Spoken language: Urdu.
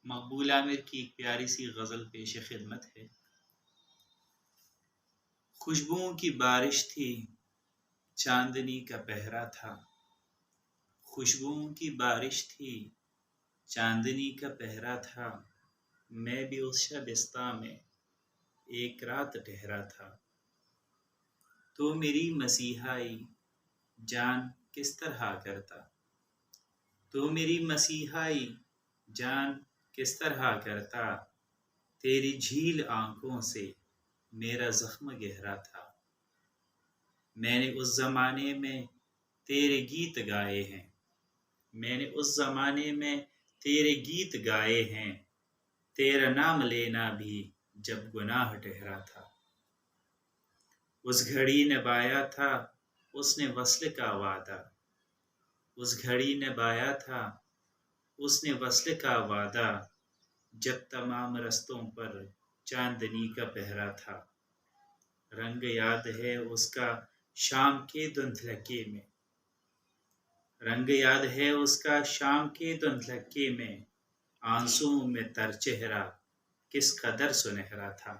مقبول عامر کی ایک پیاری سی غزل پیش خدمت ہے۔ خوشبوؤں کی بارش تھی، چاندنی کا پہرا تھا۔ خوشبوؤں کی بارش تھی، چاندنی کا پہرا تھا۔ میں بھی اس شبستاں میں ایک رات ٹھہرا تھا۔ تو میری مسیحائی جان کس طرح کرتا، تو میری مسیحائی جان کس طرح کرتا، تیری جھیل آنکھوں سے میرا زخم گہرا تھا۔ میں نے اس زمانے میں تیرے گیت گائے ہیں، میں نے اس زمانے میں تیرے گیت گائے ہیں، تیرا نام لینا بھی جب گناہ ٹھہرا تھا۔ اس گھڑی نبھایا تھا اس نے وصل کا وعدہ، اس گھڑی نبھایا تھا اس نے وصل کا وعدہ، جب تمام رستوں پر چاندنی کا پہرا تھا۔ رنگ یاد ہے اس کا شام کے دھندلکے میں، رنگ یاد ہے اس کا شام کے دھندلکے میں، آنسوؤں میں تر چہرہ کس قدر سنہرا تھا۔